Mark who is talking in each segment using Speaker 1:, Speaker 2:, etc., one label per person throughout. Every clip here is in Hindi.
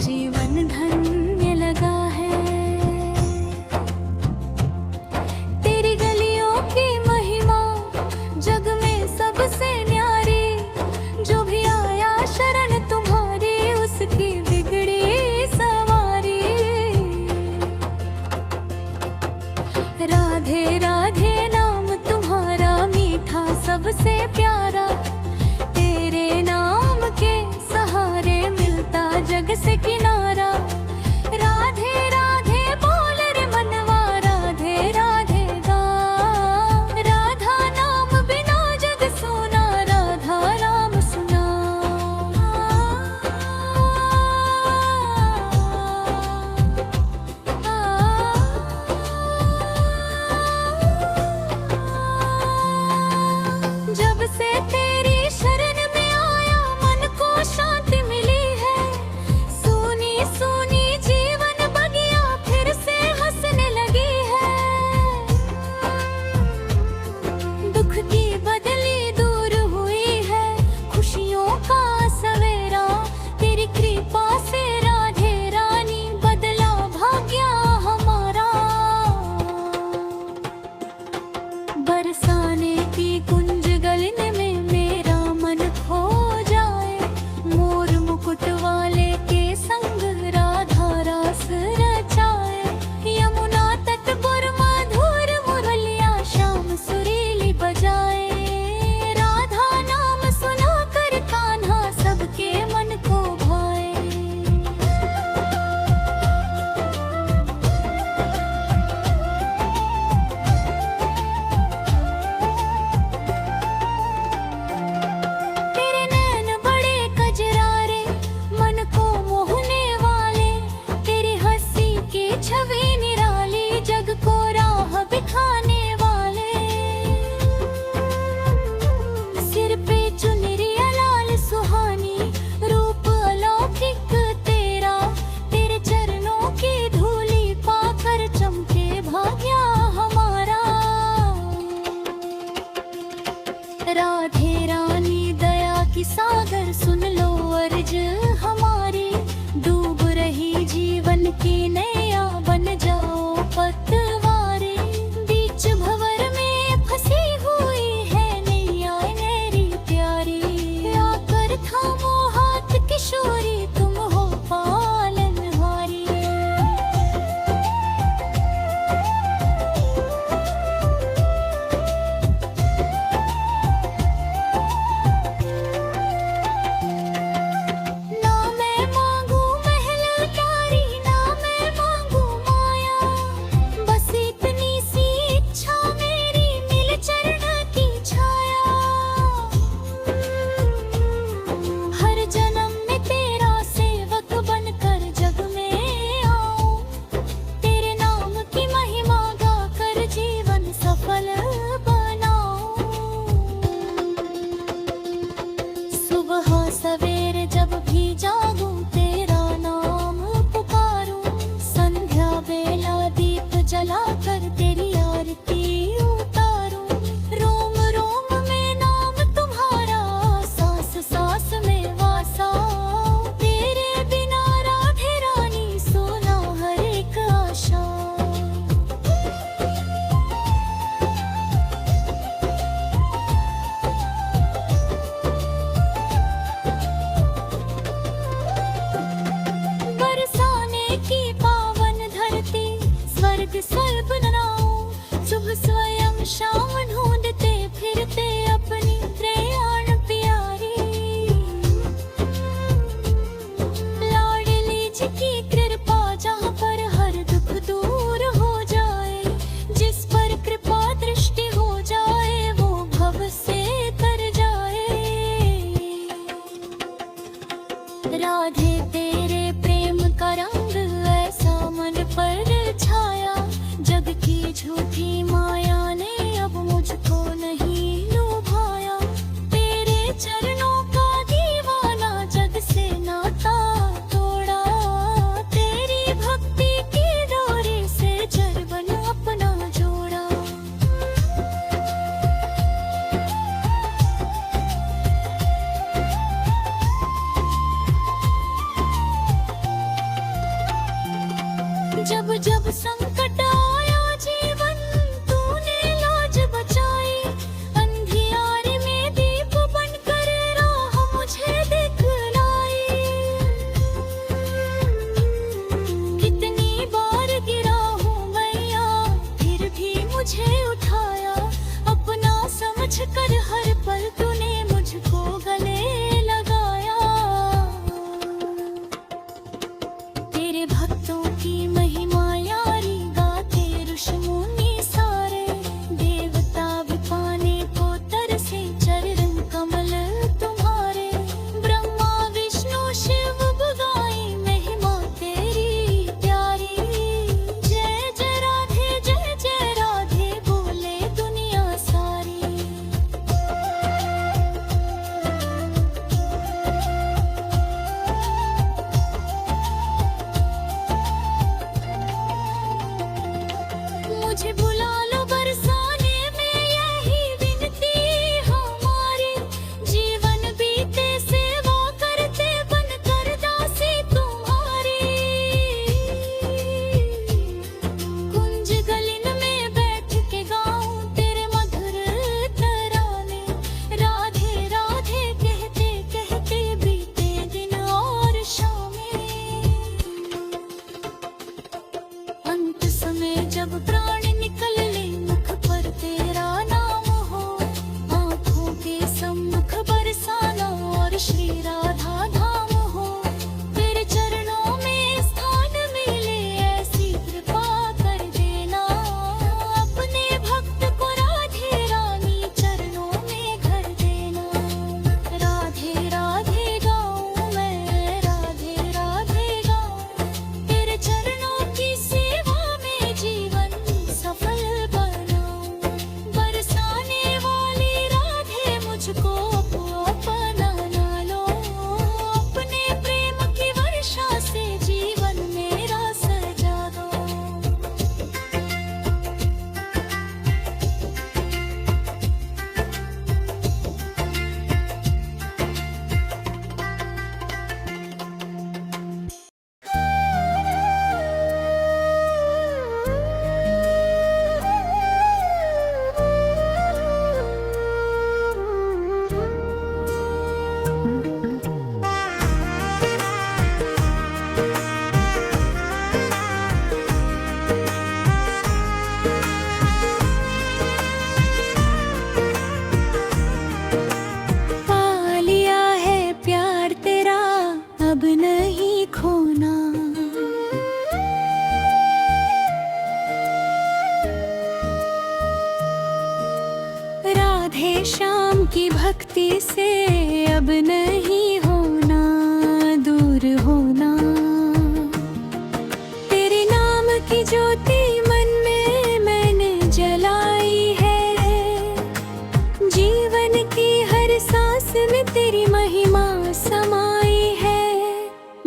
Speaker 1: जीवन धन्य लगा है। तेरी गलियों की महिमा जग में सबसे न्यारी, जो भी आया शरण तुम्हारी उसकी बिगड़ी सवारी। राधे राधे नाम तुम्हारा मीठा सबसे प्यारा, तेरे नाम के सहारे मिलता जग से किनारा। राधे राधे बोल रे मनवा, राधे राधे गा, राधा नाम बिना जग सोना, राधा राम सुना। जब से तेरी शरण में आया मन को शांति मिली है, सोनी सोनी जीवन बगिया फिर से हंसने लगी है। दुख की बदली दूर हुई है, खुशियों का सवेरा, तेरी कृपा से राधे रानी बदला भाग्य हमारा। बरसाने की कुंज गगन में मेरा मन खो जाए, मोर मुकुट वाले के संग राधा रास रचाए। यमुना तट पर मधुर मुरलिया श्याम सुरीली बजाए। राधा नाम सुना कर कान्हा सबके मन को भाए। तेरे नैन बड़े कजरारे मन को मोहने वाले, तेरी हंसी की छवि निराली जग को राह दिखाने वाले। सिर पे चुनरी लाल सुहानी, रूप अलौकिक तेरा, तेरे चरणों की धूली पाकर चमके भाग्य हमारा। राधे रानी दया की सागर सुन लो अर्ज हमारी, डूब रही जीवन की नैया बन जाओ पतवारी। बीच भंवर में फंसी हुई है नैया मेरी प्यारी, आकर थामो हाथ किशोरी तुम हो पालनहारी। ना मैं मांगू महल अटारी, ना मैं मांगू माया, बस इतनी सी इच्छा मेरी मिल चरण की छाया। हर जन्म में तेरा सेवक बनकर जग में आऊं, तेरे नाम की महिमा गाकर जीवन सफल बनाऊं। सुबह सवेरे जब भी जागूं तेरा नाम पुकारूं, संध्या बेला दीप जलाकर तेरी आरती उतारूं। रोम रोम में नाम तुम्हारा, सांस सांस में वासा, तेरे बिना राधे रानी सोना हर एक आशा। बरसाने की पावन धरती, स्वर्ग स्वर्ग बनाऊं, सुबह स्वयं शाम ढूंढते फिरते अपनी प्रयाण प्यारी। लाडली जी की कृपा जहाँ पर हर दुख दूर हो जाए, जिस पर कृपा दृष्टि हो जाए वो भव से तर जाए। राधे तेरे प्रेम का रंग ऐसा मन पर छाया, जग की झूठी माया ने अब कर हर पल तूने मुझको गले लगाया। तेरे भक्तों की महिमा यारी गाते ऋषि मुनि सारे, देवता भी पाने को तरसे चरण कमल तुम्हारे। ब्रह्मा विष्णु शिव बुगाए महिमा तेरी प्यारी। जय जय राधे बोले दुनिया सारी। मुझे बुला लो बरसाने में यही विनती हमारी। जीवन बीते सेवा करते बनकर दासी तुम्हारी। कुंज गलिन में बैठ के गाऊं तेरे मधुर तराने। राधे राधे कहते कहते बीते दिन और शामें। अंत समय जब प्राण निकल ले मुख पर तेरा नाम हो। आँखों के सम्मुख बरसाना और श्री राधा धाम हो। तेरे चरणों में स्थान मिले ऐसी कृपा कर देना। अपने भक्त को राधे रानी चरणों में घर देना। राधे राधे गाऊं मैं, राधे राधे गाऊं। तेरे चरणों की सेवा में जीवन सफल बनाऊं। बरसाने वाली राधे मुझको अपना लो। अपने प्रेम की वर्षा से जीवन मेरा सजा दो। पा लिया है प्यार तेरा अब नहीं खोना। राधे श्याम की भक्ति से अब नहीं होना दूर होना। तेरे नाम की ज्योति मन में मैंने जलाई है। जीवन की हर सांस में तेरी महिमा समाई है।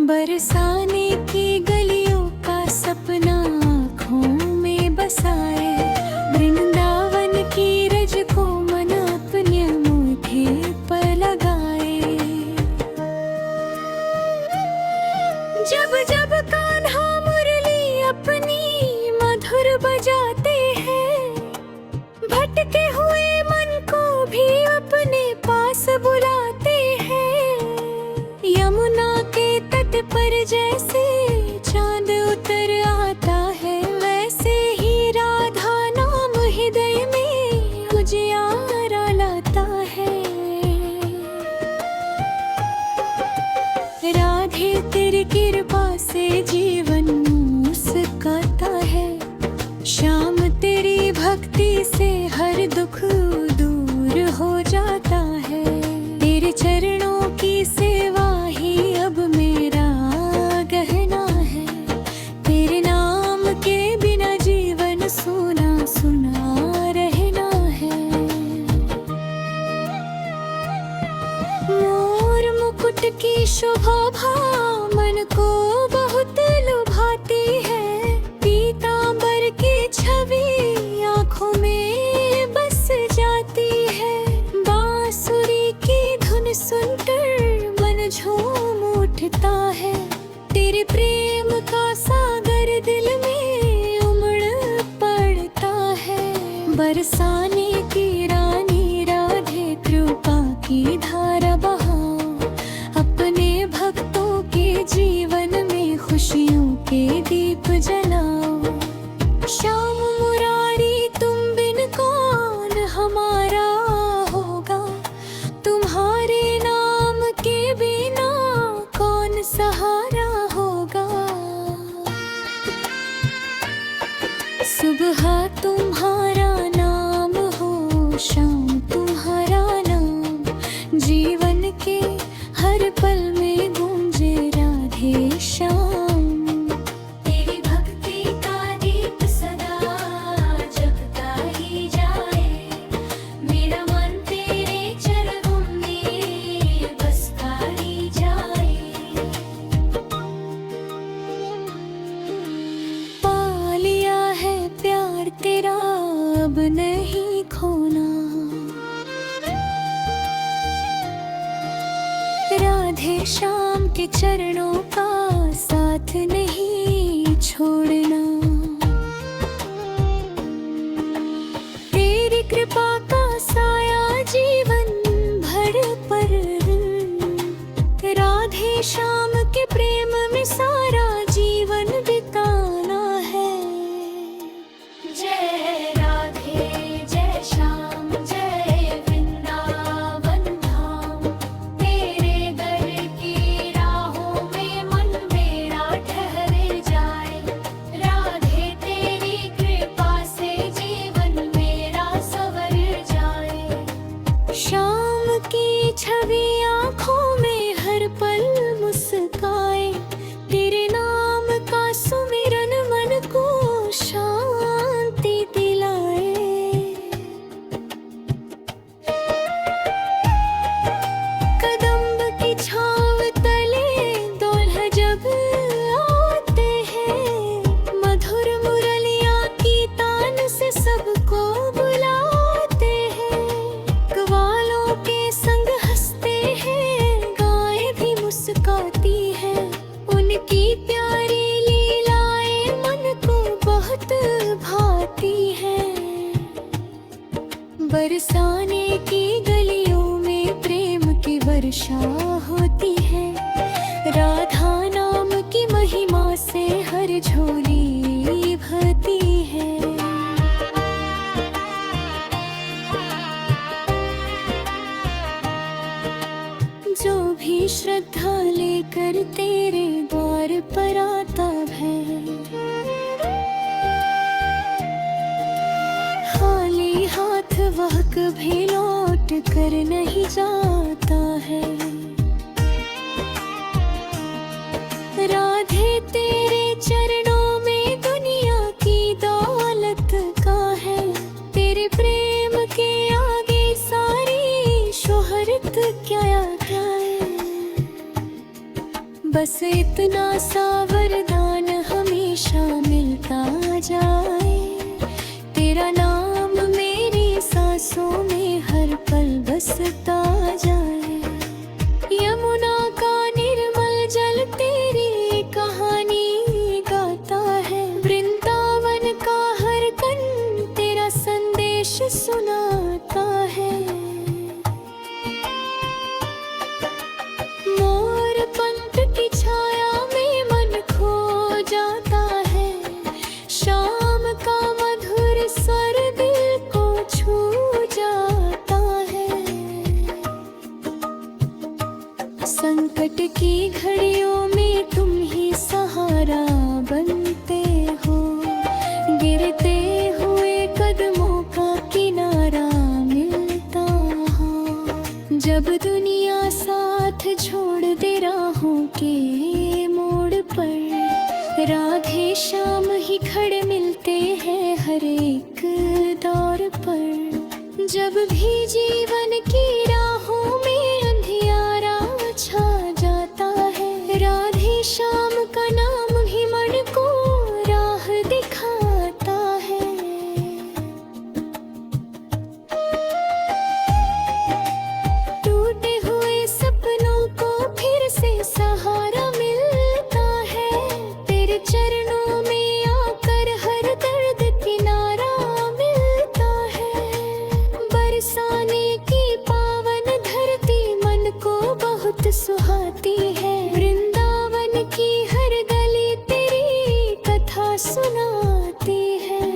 Speaker 1: बरसाने की गलियों का सपना आँखों में बसाए। वृंदावन की रज को मन अपने मुट्ठी पर लगाए। जब जब कान्हा मुरली अपनी मधुर बजाते हैं, भटके हुए मन को भी अपने पास बुलाते हैं। यमुना के तट पर जैसे चांद उतर आता है, वैसे ही राधा नाम हृदय में उजियारा लाता है। राधे तेरी कृपा से जीवन मुस्काता है। श्याम तेरी भक्ति से हर दुख दूर हो जाता है। तेरे चरणों की सेवा ही अब मेरा गहना है। तेरे नाम के बिना जीवन सुना सुना रहना है। मोर मुकुट की शोभा मन को बहुत लुभाती है। पीतांबर की छवि आँखों में बस जाती है। बांसुरी की धुन सुनकर मन झूम उठता है। तेरे प्रेम का सागर दिल में उमड़ पड़ता है। बरसाने की रानी राधे कृपा की धारा बहाओ। अपने भक्तों के जीवन में खुशियों के दीप जलाओ। श्याम मुरारी तुम बिन कौन हमारा श्याम तुम्हारा नाम, जीवन के हर पल में गूंजे राधे श्याम। तेरी भक्ति का दीप सदा जगता ही जाए, मेरा मन तेरे चरणों में बसता ही जाए। पा लिया है प्यार तेरा अब नहीं खोना, राधे श्याम के चरणों का साथ नहीं छोड़ना। तेरी कृपा का साया जीवन भर पर, राधे श्याम के प्रेम में सारा जीवन बिताना है। जय राधे जय श्याम जय वृंदावन धाम, तेरे दर की राहों में मन मेरा ठहर जाए, राधे तेरी कृपा से जीवन मेरा संवर जाए। श्याम की छवि आँखों में हर पल मुस्काए, तेरे नाम का सुमिरन मन को शांति दिलाए। कदम्ब की छाँव तले दूल्हा जब आते हैं, मधुर मुरलियाँ की तान से सबको बुलाते हैं। ग्वालों के संग हंसते हैं, गायें भी मुस्काती हैं, उनकी प्यारी लीलाएं मन को बहुत भाती हैं। बरसाने की गलियों में प्रेम की वर्षा होती है, राधा नाम की महिमा से हर झोली भरती है। जो भी श्रद्धा लेकर तेरे द्वार पर आता है, खाली हाथ वह कभी लौट कर नहीं जाता है। राधे तेरे चरणों में दुनिया की दौलत का है, तेरे प्रेम के आगे सारी शोहरत क्या क्या है। बस इतना सा वरदान हमेशा मिलता जाए, तेरा नाम मेरी सांसों में हर पल बसता जाए। यमुना का निर्मल जल तेरी कहानी गाता है, वृंदावन का हर कण तेरा संदेश सुनाता है। मोर पंख की छाया में मन खो जाता है, शाम का मधुर स्वर दिल को छू जाता है। संकट की घड़ियों में तुम ही सहारा बनते हो, गिरते हुए कदमों का किनारा मिलता हो। जब दुनिया साथ छोड़ दे राहों के मोड़ पर, राधे श्याम ही खड़े मिलते हैं हर एक दौर पर। जब भी जीवन की राहों में अंधियारा छा जाता है, राधे श्याम का नाम ही मन को राह दिखाता है। टूटे हुए सपनों को फिर से सहारा मिलता है, तेरे चरणों में आकर हर दर्द किनारा मिलता है। बरसाने की पावन धरती मन को बहुत सुहाती है, वृंदावन की हर गली तेरी कथा सुनाती है।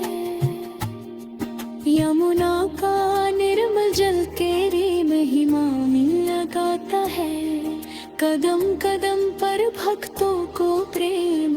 Speaker 1: यमुना का निर्मल जल तेरी महिमा में लगाता है, कदम कदम पर भक्तों को प्रेम।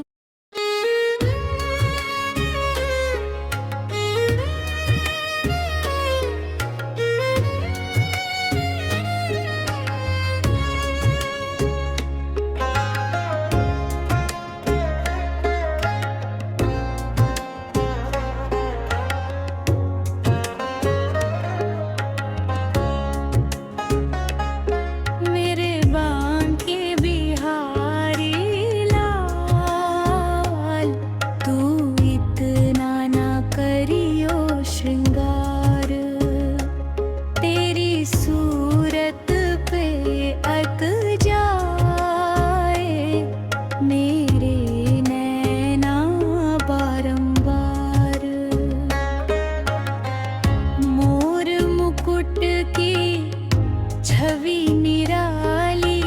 Speaker 1: छवि निराली,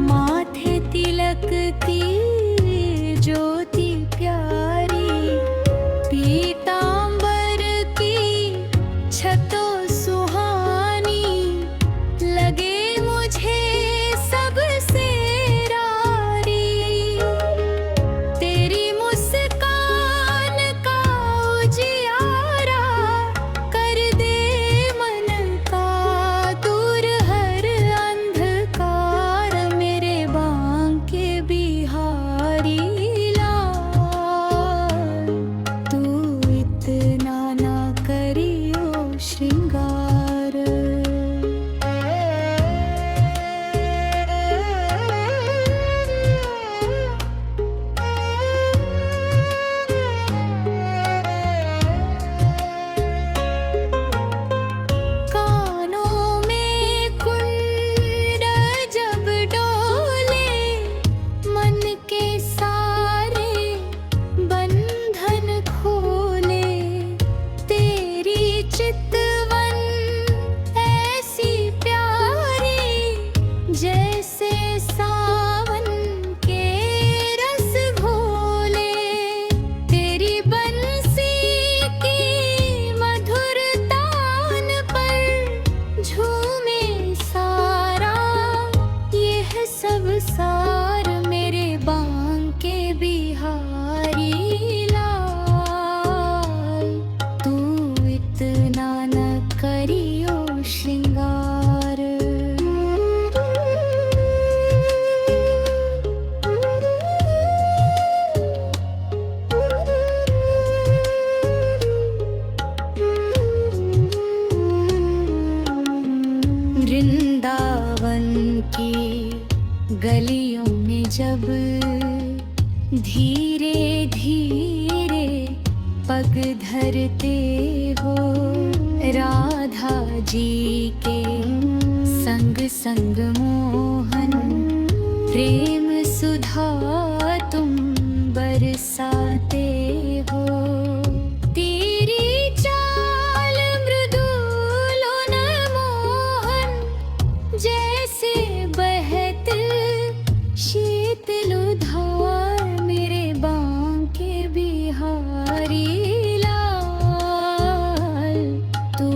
Speaker 1: माथे तिलक की ज्योति प्यारी, पीतांबर की छतों सुहानी, लगे मुझे सबसे रारी। तेरी मुस्कान का उजियारा कर दे मन का दूर हर अंधकार, मेरे बांके बिहारी लाल। तू इतना ना करियो श्रृंगार। कानों में कुंड जब डोले, मन के सारे बंधन खोले। तेरी चितवन ऐसी प्यारी, जैसे सावन के रस घोले। तेरी बंसी की मधुर तान पर झूमे सारा यह सब सार, मेरे बांके बिहारी लाल। तू इतना न करियो श्रृंगार। वृंदावन की गलियों में जब धीरे धीरे पग धरते हो, राधा जी के संग संग मोहन प्रेम सुधा तुम बरसाते हो। तेरी चाल मृदुल मोहन, जैसे बहत शीतल धार, मेरे बांके बिहारी लाल। तू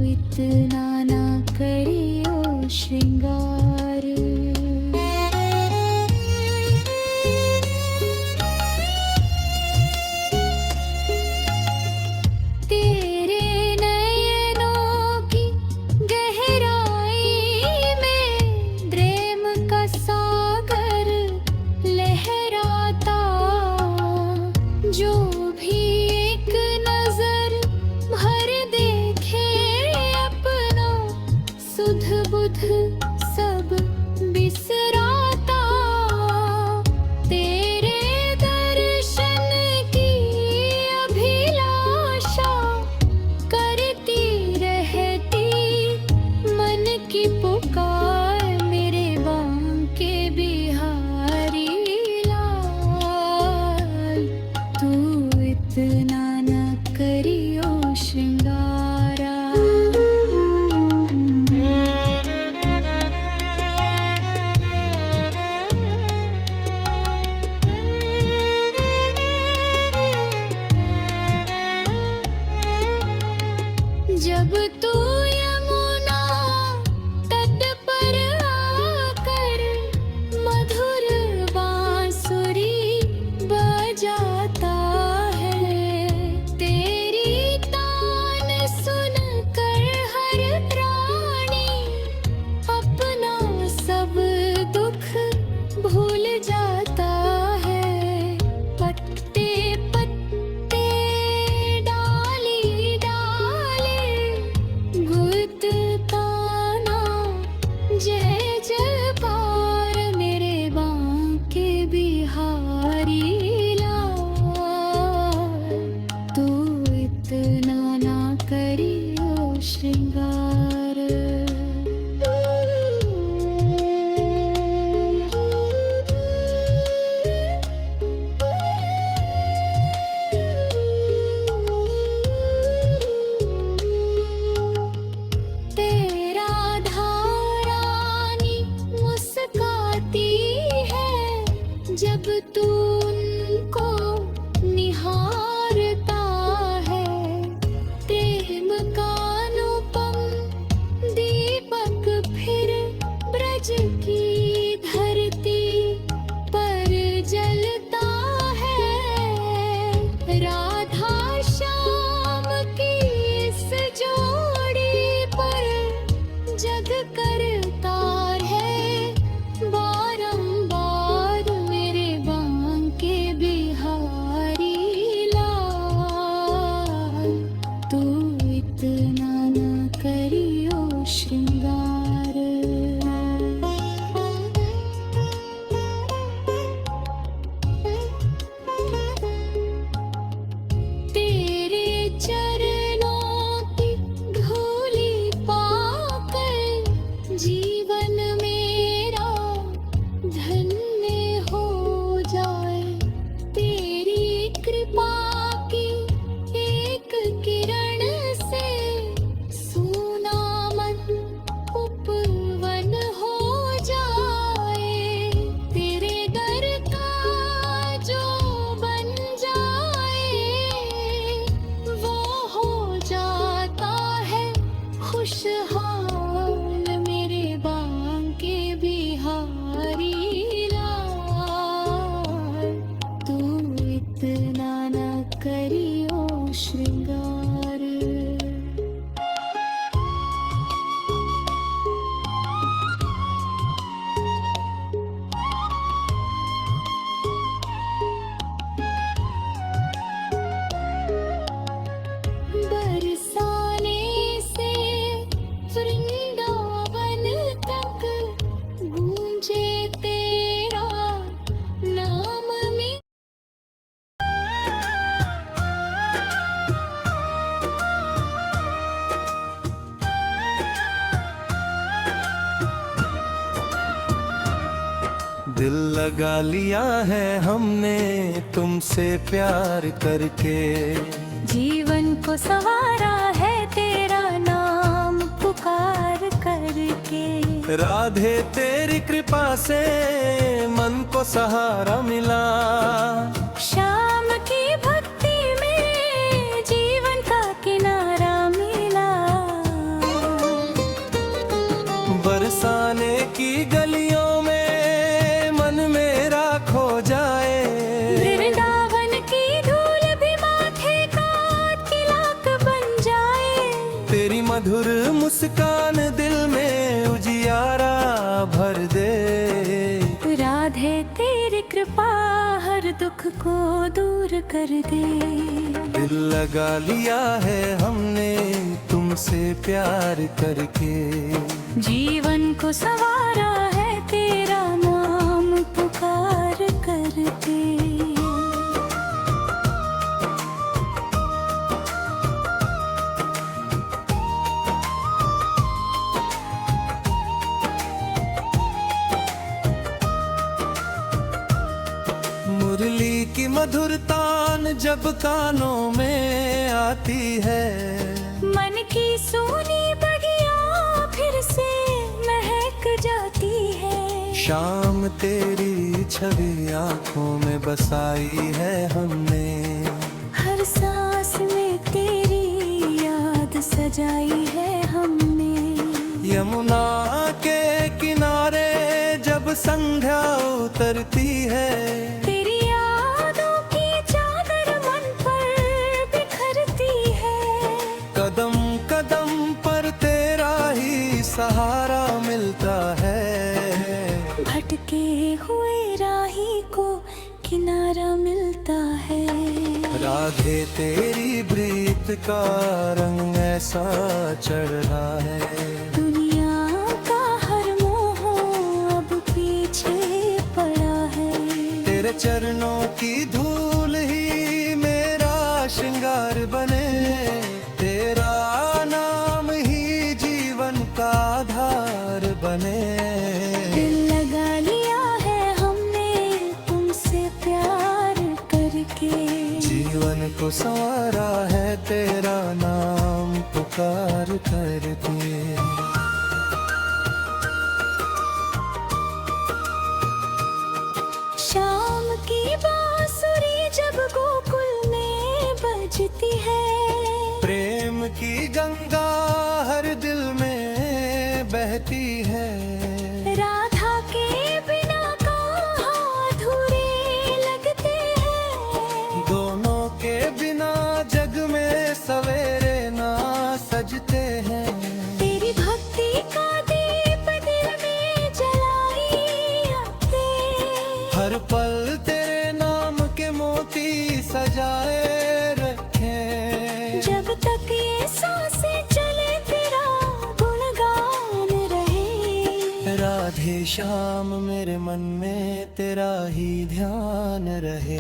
Speaker 1: इतना ना करियो श्रृंगार। तेरे नयनों की गहराई में प्रेम का सागर लहराता। जो भी एक नजर भर देखे अपना, सुध बुध सब बिसराता। तेरे दर्शन की अभिलाषा करती रहती मन की पुकार, मेरे बांके बिहारी लाल। तू इतना न करियो श्रृंगारा। जब तू यमुना तट पर आकर मधुर बांसुरी बजाता है, तेरी तान सुनकर हर प्राणी अपना सब दुख भूल जाता है। पत्ते पत्ते डाली डाले गुत ताना, जय जयकार, मेरे बांके बिहारी लाल। तू इतना ना करियो श्रृंगार। तेरा धाम श्रृंगार। तेरे चरणों की धूली पाकर जीवन मेरा धन्य हो जाए। तेरी कृपा की एक किरण से सूना मन उपवन हो जाए। तेरे दर का जो बन जाए वो हो जाता है खुशहाल। मेरे बांके बिहारी लाल, तू इतना न करियो श्रृंगार। बरसाने से वृंदावन तक गूंजे तेरा नाम में।
Speaker 2: दिल लगा लिया है हमने तुमसे प्यार करके।
Speaker 1: जीवन को संवारा है तेरा नाम पुकार करके।
Speaker 2: राधे तेरी कृपा से मन को सहारा मिला।
Speaker 1: शाम की भक्ति में जीवन का किनारा मिला।
Speaker 2: बरसाने की गलियों में मन मेरा खो जाए।
Speaker 1: वृंदावन की धूल भी माथे का तिलक बन जाए।
Speaker 2: तेरी मधुर मुस्कान दिल में उजियारा भर दे।
Speaker 1: राधे तेरी कृपा हर दुख को दूर कर दे।
Speaker 2: दिल लगा लिया है हमने तुमसे प्यार करके।
Speaker 1: जीवन को संवारा है तेरा नाम पुकार करके।
Speaker 2: मुरली की मधुर तान जब कानों में आती है।
Speaker 1: मन की सोनी बगिया फिर से महक जाती है।
Speaker 2: शाम तेरी छवि आंखों में बसाई है हमने।
Speaker 1: हर सांस में तेरी याद सजाई है हमने।
Speaker 2: यमुना के किनारे जब संध्या उतरती है।
Speaker 1: तेरी यादों की चादर मन पर बिखरती है।
Speaker 2: कदम कदम पर तेरा ही सहारा मिलता है।
Speaker 1: भटके हुए राही को किनारा मिलता है।
Speaker 2: राधे तेरी प्रीत का रंग ऐसा चढ़ रहा है।
Speaker 1: दुनिया का हर मोह अब पीछे पड़ा है।
Speaker 2: तेरे चरणों की धूल ही मेरा श्रृंगार बने। तेरा नाम ही जीवन का आधार बने।
Speaker 1: दिल लगा लिया है हमने तुमसे प्यार करके।
Speaker 2: जीवन को संवारा है तेरा नाम पुकार करके।
Speaker 1: शाम की बांसुरी जब गोकुल में बजती है।
Speaker 2: प्रेम की गंगा हर दिल में बहती है।
Speaker 1: राधा के बिना कहाँ अधूरे लगते हैं।
Speaker 2: दोनों के बिना जग में सवेरे ना सजते हैं।
Speaker 1: तेरी भक्ति का दीप दिल में जलाई आते।
Speaker 2: हर पल तेरे नाम के मोती सजाए रखें।
Speaker 1: जब तक ये सांसें चले तेरा गुणगान
Speaker 2: शाम मेरे मन में तेरा ही ध्यान रहे।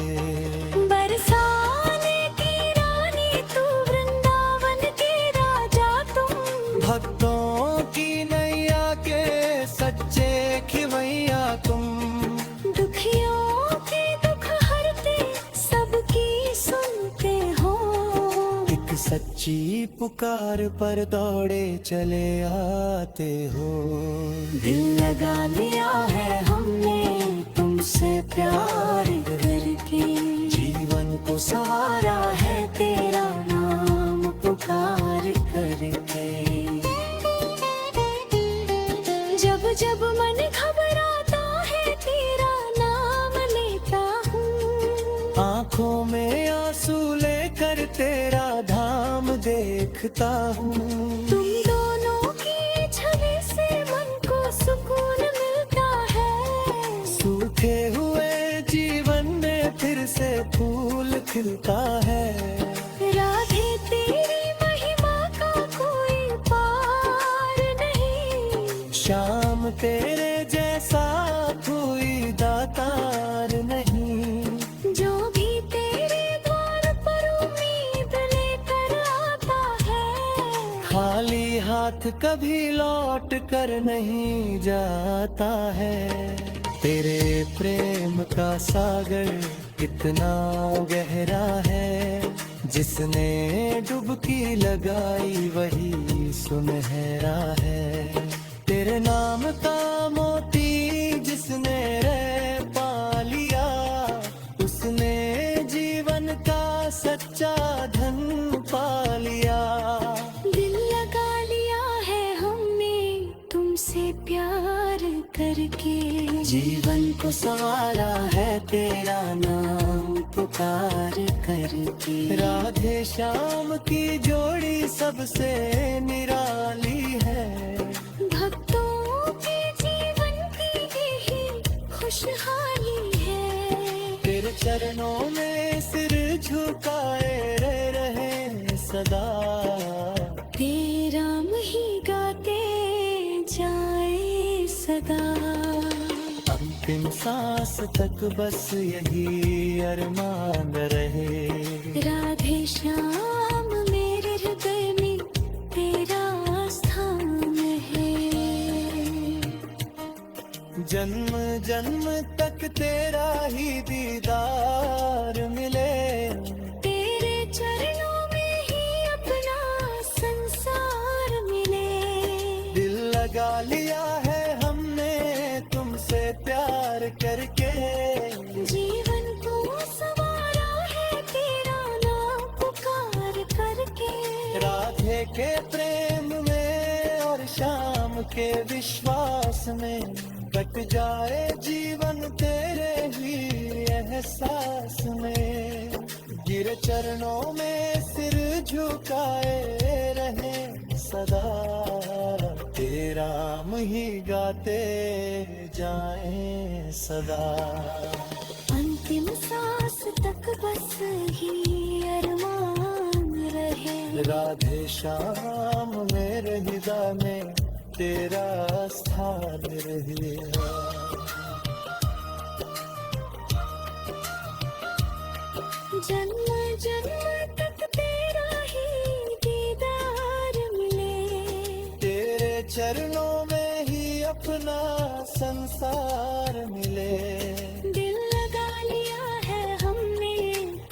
Speaker 1: बरसाने की रानी तू, वृंदावन के राजा तुम,
Speaker 2: भक्तों की नैया के सच्चे खिवैया तुम,
Speaker 1: दुखियों के दुख हरते सबकी सुनते हो।
Speaker 2: एक सच्ची पुकार पर दौड़े चले आते हो।
Speaker 1: दिल लगा लिया है हमने तुमसे प्यार करके, जीवन को सवारा है तेरा नाम पुकार करके। जब जब मन घबराता है तेरा नाम लेता हूँ,
Speaker 2: आँखों में आंसू लेकर तेरा धाम देखता हूँ।
Speaker 1: तुम दोनों की छवि से मन को सुकून मिलता है।
Speaker 2: सूखे हुए जीवन में फिर से फूल खिलता है।
Speaker 1: राधे तेरी महिमा का कोई पार नहीं,
Speaker 2: शाम तेरे जैसा कोई दातार नहीं।
Speaker 1: जो भी तेरे द्वार पर उम्मीद लेकर आता है,
Speaker 2: खाली हाथ कभी लौट कर नहीं जाता है। तेरे प्रेम का सागर कितना गहरा है, जिसने डुबकी लगाई वही सुनहरा है। तेरे नाम का मोती जिसने रे पा लिया, उसने जीवन का सच्चा धन पा लिया।
Speaker 1: दिल लगा लिया है हमने तुमसे प्यार करके,
Speaker 2: जीवन को सवारा है तेरा नाम पुकार करके। राधे श्याम की जोड़ी सबसे निराली है,
Speaker 1: भक्तों के जीवन की यही खुशहाली है।
Speaker 2: तेरे चरणों में सिर झुकाए रहे सदा,
Speaker 1: तेरा ही गाते जाए सदा।
Speaker 2: अंतिम सांस तक बस यही अरमान रहे।
Speaker 1: राधे श्याम मेरे हृदय में तेरा स्थान है।
Speaker 2: जन्म जन्म तक तेरा ही दीदार मिले,
Speaker 1: तेरे चरणों में ही अपना संसार मिले।
Speaker 2: दिल लगा लिया है हमने तुमसे प्यार करके,
Speaker 1: जीवन को सवारा है तेरा नाम पुकार करके।
Speaker 2: राधे के प्रेम में और शाम के विश्वास में कट जाए जीवन तेरे ही एहसास में। गिरे चरणों में सिर झुकाए रहे सदा, तेरा नाम ही गाते जाएं सदा।
Speaker 1: अंतिम सांस तक बस ही अरमान रहे।
Speaker 2: राधे श्याम मेरे हृदय में तेरा स्थान रहे।
Speaker 1: जन्म जन्म तक तेरा ही दीदार मिले।
Speaker 2: तेरे चरणों में ही अपना संसार मिले।
Speaker 1: दिल लगा लिया है हमने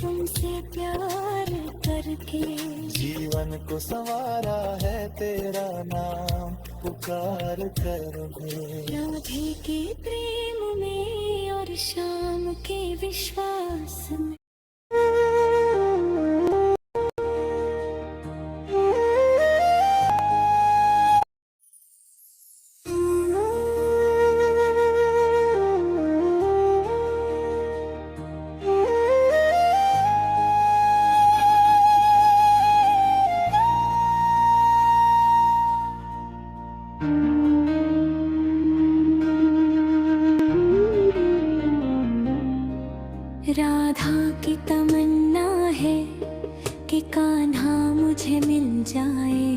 Speaker 1: तुमसे प्यार करके।
Speaker 2: जीवन को संवारा है तेरा नाम पुकार करके।
Speaker 1: राधे के प्रेम में और शाम के विश्वास में। राधा की तमन्ना है कि कान्हा मुझे मिल जाए,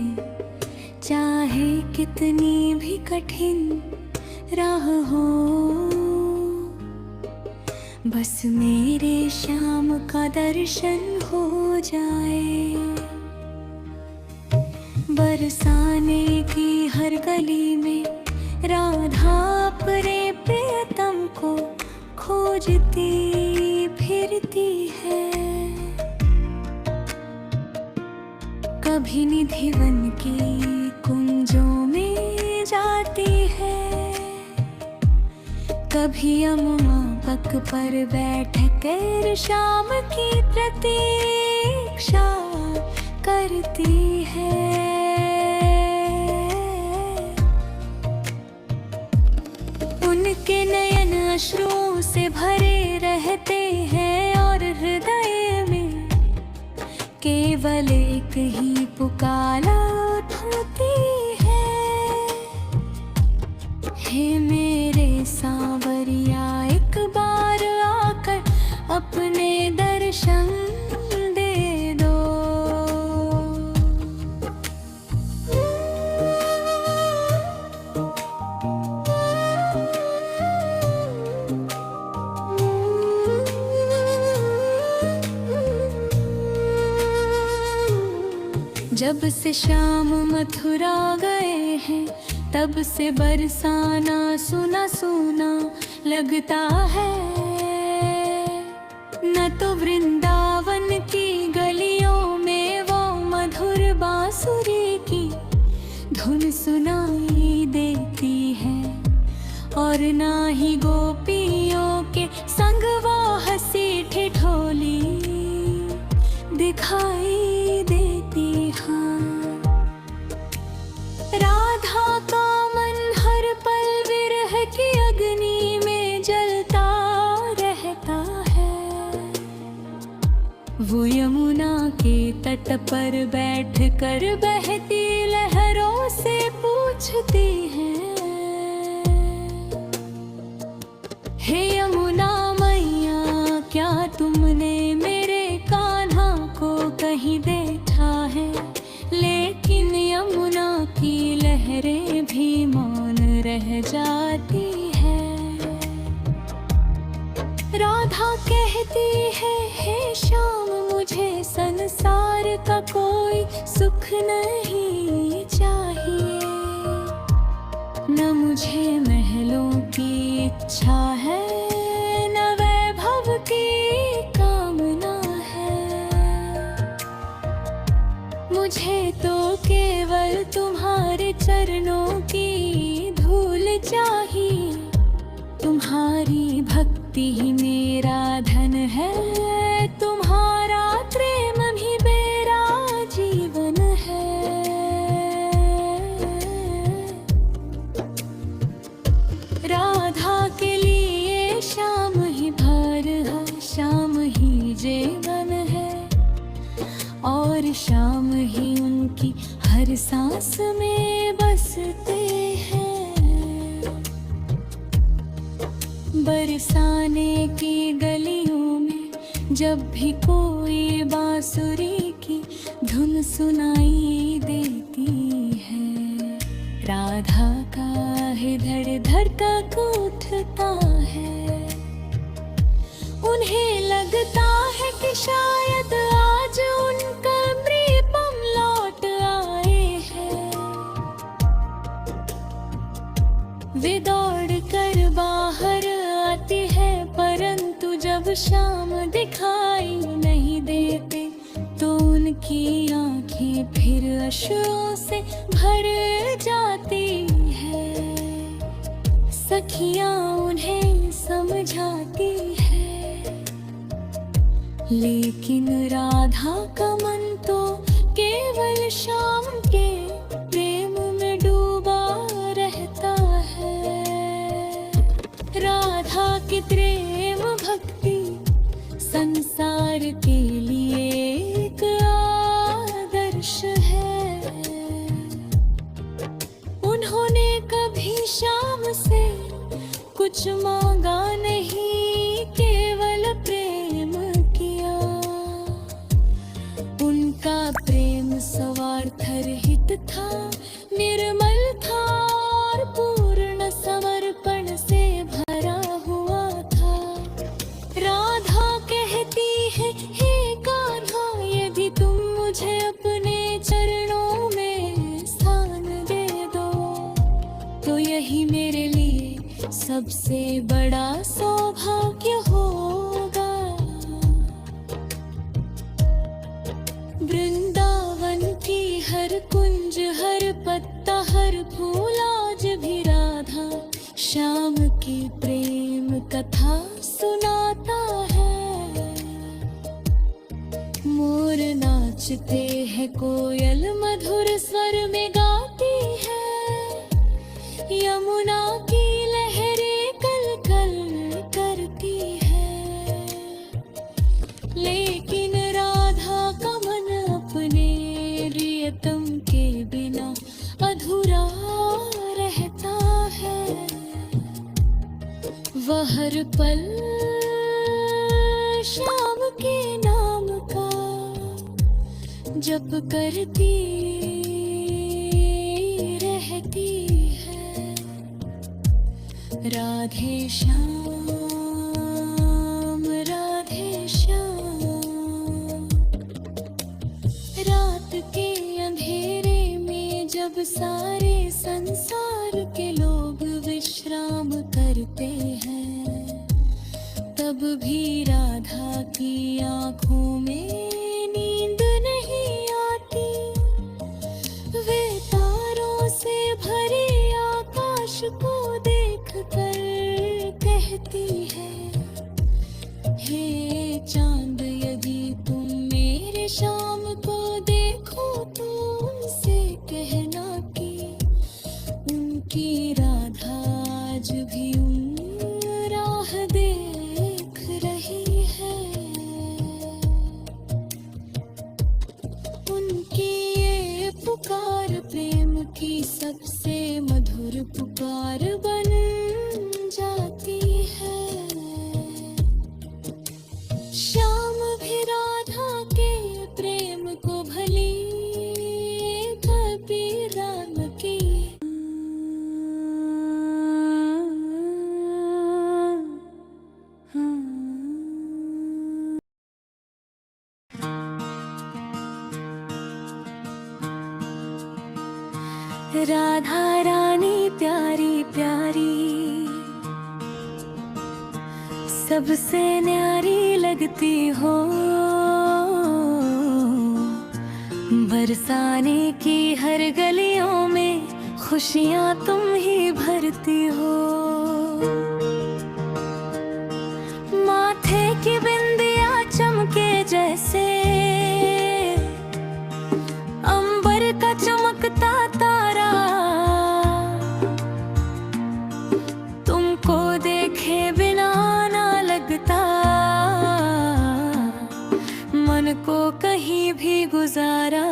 Speaker 1: चाहे कितनी भी कठिन राह हो, बस मेरे श्याम का दर्शन हो जाए। बरसाने की हर गली में राधा अपने प्रियतम को खोजती फिरती है। कभी निधिवन की कुंजों में जाती है, कभी यमुना पक पर बैठ कर शाम की प्रतीक्षा करती है। उनके नयन अश्रुओं से भरे रहते हैं और हृदय में केवल एक ही पुकारा उठती है। हे मेरे सांवरिया, एक बार आकर अपने दर्शन दे दो। जब से श्याम मथुरा गए हैं, तब से बरसाना सुना सुना लगता है। न तो वृंदावन की गलियों में वो मधुर बांसुरी की धुन सुनाई देती है, और ना ही गोपियों के संग वो हंसी ठिठोली दिखाई देती। हाँ, राधा का मन हर पल विरह की अग्नि में जलता रहता है। वो यमुना के तट पर बैठ कर बहती लहरों से पूछती है, हे यमुना मैया, क्या तुमने मेरे कान्हा को कहीं देखा है? लेकिन यमुना की लहरें भी मौन रह जाती है। राधा कहती है, हे श्याम, मुझे संसार का कोई सुख नहीं चाहिए। न मुझे महलों की इच्छा है, न वैभव की कामना है। मुझे तो केवल तुम्हारे चरणों की धूल चाहिए। तुम्हारी भक्ति ही मेरा धन है, तुम्हारा प्रेम भी मेरा जीवन है। राधा के लिए श्याम ही भर है, श्याम ही जीवन है, और श्याम ही उनकी हर सांस में बसते हैं। बरसाने की गलियों में जब भी कोई बांसुरी की धुन सुनाई देती है, राधा का हृदय धड़कन उठता है। उन्हें लगता है कि शायद आज उनका प्रियतम लौट आए हैं। वे दौड़ कर बाहर आती है, परंतु जब श्याम दिखाई नहीं देते तो उनकी आंखें फिर अश्रुओं से भर जाती है। सखियां उन्हें समझाती है, लेकिन राधा का मन तो केवल श्याम के प्रेम में डूबा रहता है। राधा की प्रेम भक्ति संसार के लिए एक आदर्श है। उन्होंने कभी श्याम से कुछ मांगा नहीं, केवल प्रेम किया। उनका प्रेम स्वार्थ रहित था, निर्मल था और पूर्ण समर्पण सबसे बड़ा सौभाग्य होगा। वृंदावन की हर कुंज, हर पत्ता, हर फूल आज भी राधा श्याम की प्रेम कथा सुनाता है। मोर नाचते हैं, कोयल मधुर स्वर में गाती है। यमुना की लहरें कल कल करती है। लेकिन राधा का मन अपने प्रियतम के बिना अधूरा रहता है। वह हर पल श्याम के नाम का जप करती रहती है। राधे श्याम, राधे श्याम। रात के अंधेरे में जब सारे संसार के लोग विश्राम करते हैं, तब भी राधा की आँखों में नींद नहीं आती। वे तारों से भरे आकाश को देखकर कहती है, हे चांद यदि तुम मेरे शाम को देखो तो उनसे कहना कि उनकी राधा आज भी राह देख रही है। उनकी ये पुकार प्रेम की सबसे मधुर पुकार बन जाती है। श्याम भी राधा के प्रेम को भली कभी राम की। राधा रानी प्यारी प्यारी, सबसे न्यारी लगती हो। बरसाने की हर गलियों में खुशियाँ तुम ही भरती हो। माथे की बिंदिया चमके जैसे अंबर का चमकता तारा। तुमको देखे बिना ना लगता मन को कहीं भी गुजारा।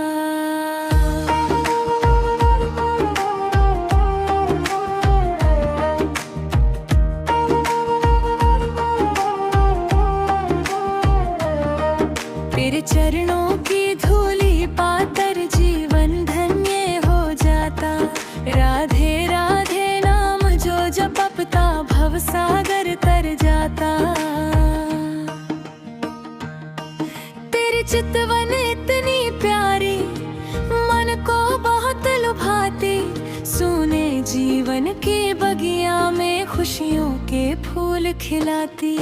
Speaker 1: तेरे चरणों की धूली पाकर जीवन धन्य हो जाता। राधे राधे नाम जो जपता भव सागर तर जाता। तेरी चितवन इतनी प्यारी मन को बहुत लुभाती। सूने जीवन के बगिया में खुशियों के फूल खिलाती।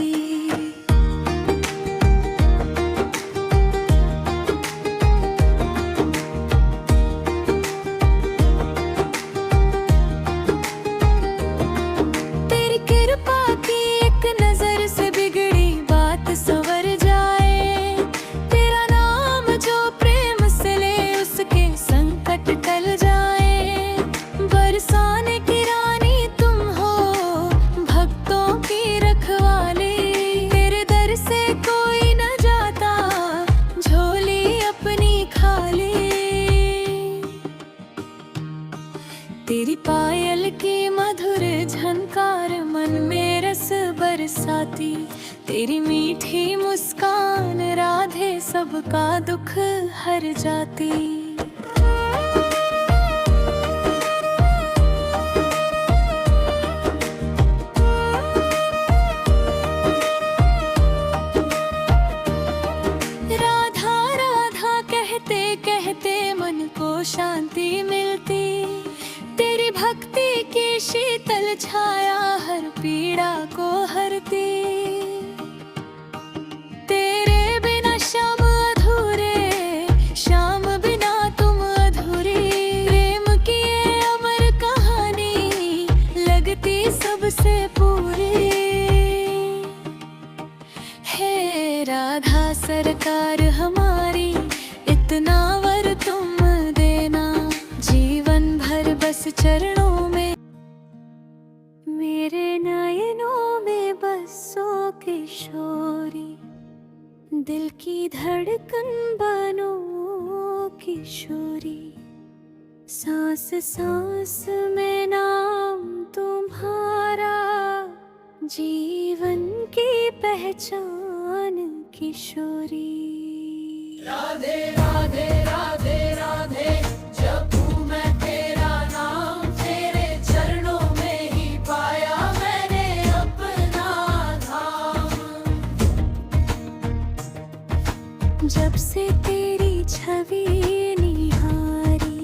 Speaker 1: तेरी पायल की मधुर झनकार मन में रस बरसाती। तेरी मीठी मुस्कान राधे सबका दुख हर जाती। राधा राधा कहते कहते मन को शांति मिलती। तेरी भक्ति की शीतल छाया हर पीड़ा को हरती। तेरे बिना शाम अधूरे, शाम बिना तुम अधूरी। प्रेम की ये अमर कहानी लगती सबसे पूरी। हे राधा सरकार हमारी, इतना वर तुम देना, जीवन भर बस चरणों में। मेरे नयनों में बसो किशोरी, दिल की धड़कन बनो किशोरी। सांस सांस में नाम तुम्हारा, जीवन की पहचान किशोरी।
Speaker 3: राधे राधे राधे राधे, जपूं मैं तेरा नाम, तेरे चरणों में ही पाया मैंने अपना धाम।
Speaker 1: जब से तेरी छवि निहारी,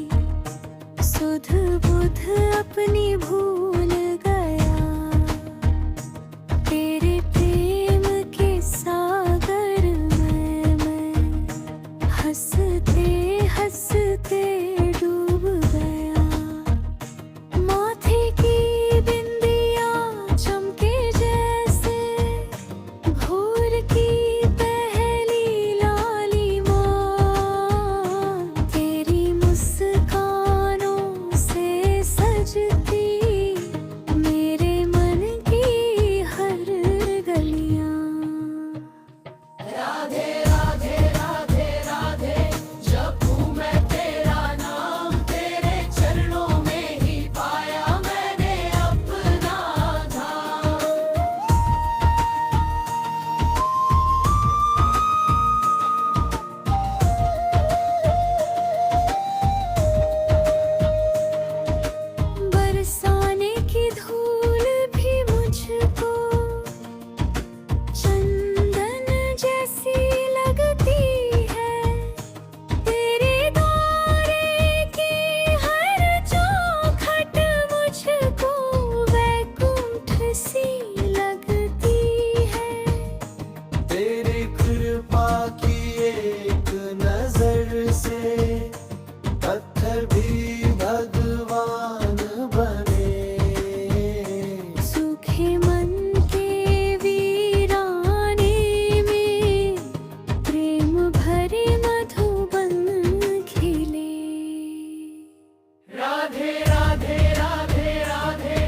Speaker 1: सुध बुध अपनी भूल गया। तेरे प्रेम के सागर में मैं हंसते हंसते डूब गया। माथे की बिंदिया चमके जैसे भोर की पहली लालिमा। तेरी मुस्कानों से सजती मेरे मन की हर गलियां।
Speaker 3: राधे राधे राधे राधे, जपूं मैं तेरा नाम, तेरे चरणों में ही पाया मैंने अपना धाम।
Speaker 1: बरसाने की धूल भी मुझको चंदन जैसी लगती है। तेरे द्वारे की हर चौखट मुझको वैकुंठ सी लगती है।
Speaker 2: तेरी कृपा की एक नजर से पत्थर भी भगवान बने।
Speaker 1: सूखे मन के वीराने में प्रेम भरे मधुबन खिले।
Speaker 3: राधे राधे राधे राधे,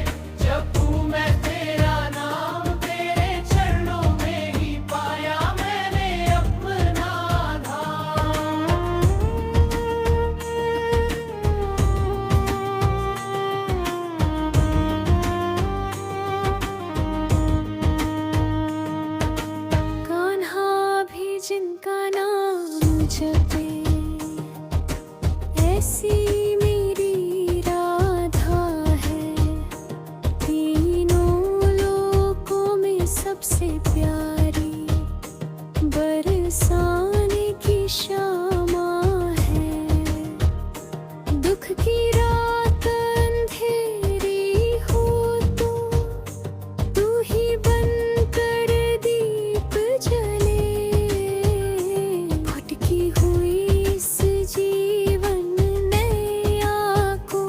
Speaker 3: जपूं मैं तेरा नाम, तेरे चरणों में ही पाया मैंने अपना धाम। कान्हा भी जिनका नाम जपे, ऐसी मेरी राधा है। तीनों लोकों में सबसे प्यारी, बरसाने की श्यामा है। दुख की रात अंधेरी हो तो तू ही बनकर दीप जले। भटकी हुई इस जीवन नैया को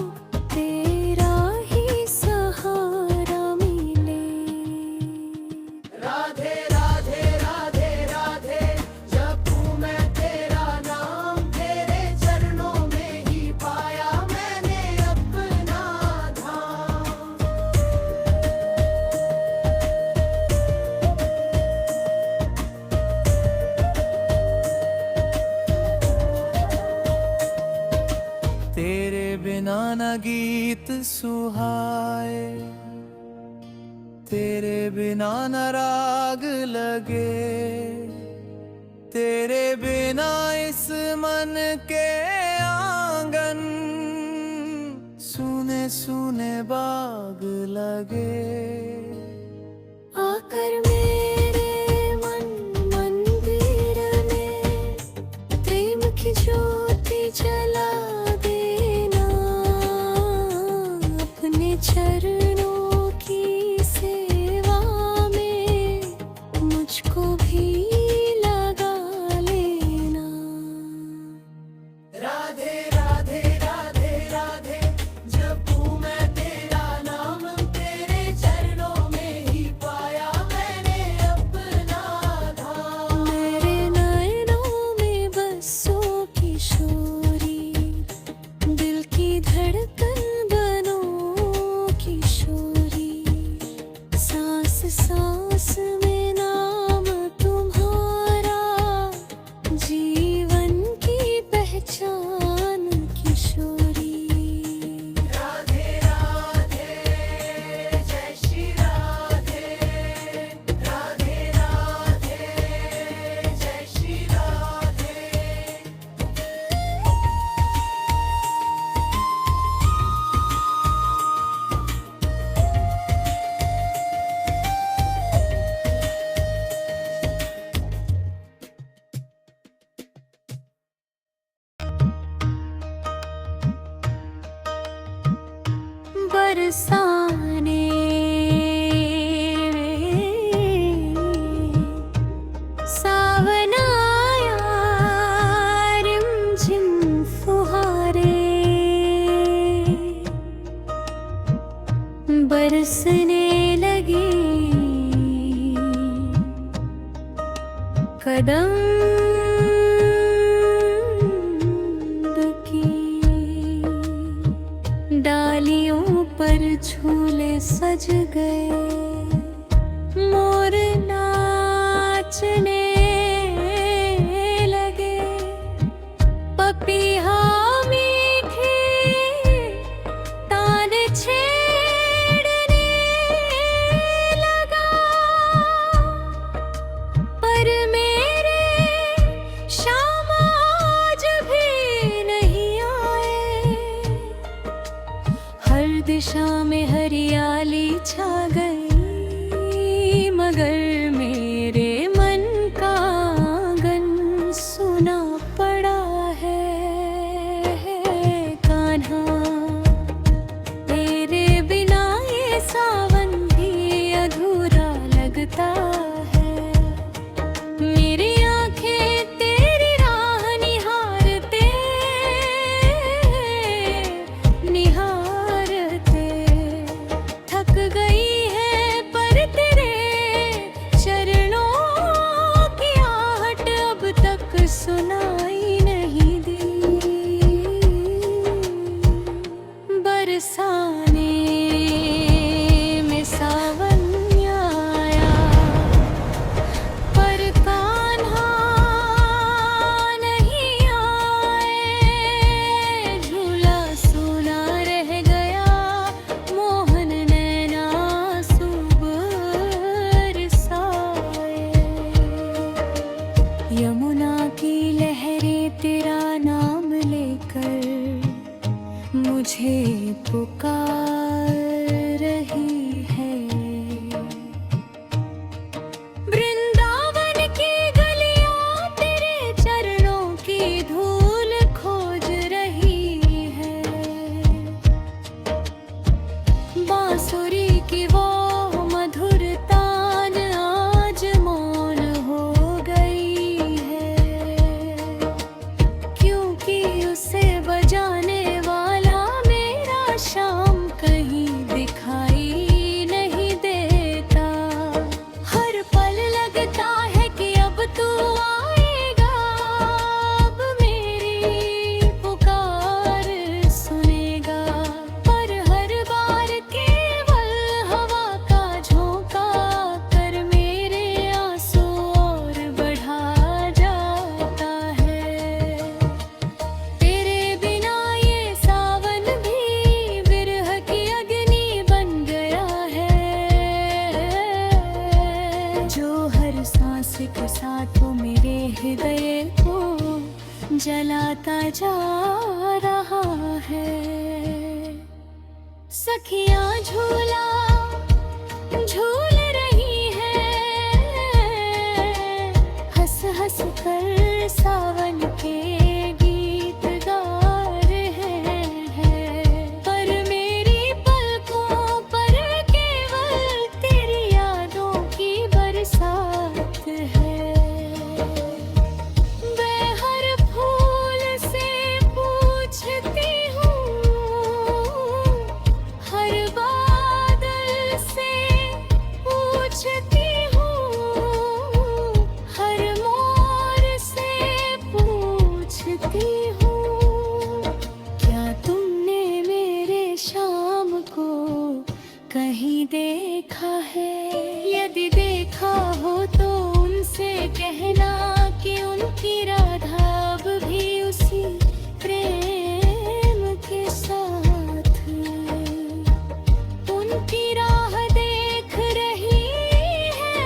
Speaker 3: तेरा ही सहारा मिले। राधे राधे राधे राधे, जपूं मैं तेरा नाम, तेरे चरणों में ही पाया मैंने अपना धाम।
Speaker 2: तेरे बिना न गीत सुहाए, तेरे बिना न राग लगे। तेरे बिना इस मन के आंगन सुने सुने बाग लगे।
Speaker 1: आकर मेरे मन मंदिर में प्रेम की ज्योति जला देना। अपने चरणों की सेवा बरसाने सावन आया, रिमझिम फुहारे बरसने लगे, कदम की डालियों पर झूले सज गए, मोर नाचने लगे, पपीहा मीठे तान छेड़ने लगा, पर मेरे शाम आज भी नहीं आए। हर दिशा में हरियाली छा गई, मगर मेरे मन का आंगन सुना पड़ा है। कान्हा, तेरे बिना ये सावन भी अधूरा लगता है। मेरी आंखें तेरी राह निहारते निहारते थक गई है, पर तेरे चरणों की आहट अब तक सुनाई नहीं दी। बरसाने में सावन आया, पर कान्हा नहीं आए। झूला सूना रह गया, मोहन नैना आंसू बरसाए। यमुना की लहरें तेरा नाम लेकर मुझे पुकार रही है। वृंदावन की गलियां तेरे चरणों की धूल खोज रही है। बांसुरी की वो मधुर तान आज मौन हो गई है, क्योंकि उसे बजाने वाला मेरा शाम कहीं दिखाई नहीं देता। हर पल लगता है कि अब तू आएगा, अब मेरी पुकार सुनेगा, पर हर बार केवल हवा का झोंका कर मेरे आंसू और बढ़ा जाता है। तेरे बिना ये सावन भी विरह की अग्नि बन गया है, जो हर सांस के साथ वो मेरे हृदय को जलाता जा रहा है। सखियां झूला झूल रही हैं, हंस हंस कर सावन के गीत गा रहे हैं, पर मेरी पलकों पर केवल तेरी यादों की बरसात है। मैं हर फूल से पूछती हूँ, हर बादल से पूछती हूँ, हर मोर से पूछती हूँ, क्या तुमने मेरे शाम को कहीं देखा है? यदि देखा हो तो उनसे कहना कि उनकी राधा अब भी उसी प्रेम के साथ उनकी राह देख रही है।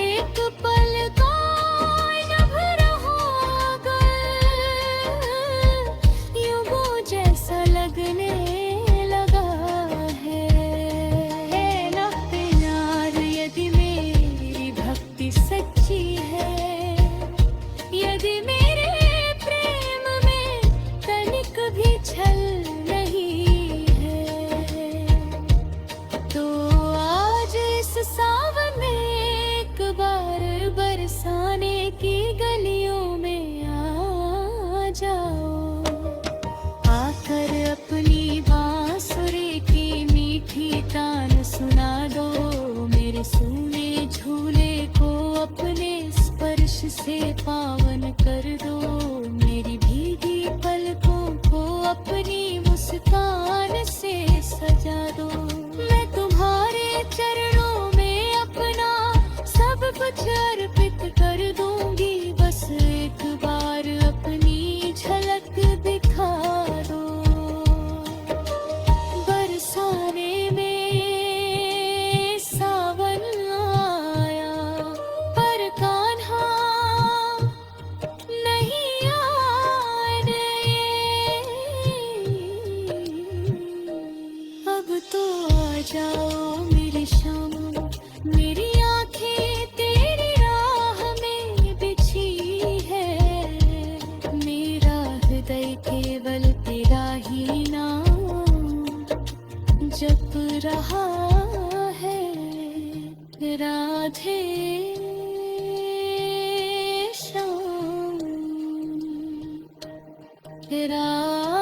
Speaker 1: एक पल का नभ रहोगा, युगों जैसा लगने लगा है। नभ प्यार यदि मेरी भक्ति सच्ची है, से पावन कर दो, मेरी भीगी पलकों को अपनी मुस्कान से सजा दो। मैं तुम्हारे चरणों में अपना सब कुछ अर्पित कर दूंगी, बस एक बार अपनी झलक दिखा दो। बरसाने में सावन आया, पर कान्हा नहीं आने। अब तो आ जाओ मेरी शाम, मेरी आंखें तेरी राह में बिछी है, मेरा हृदय केवल तेरा ही नाम जप रहा है। राधे श्याम, राधे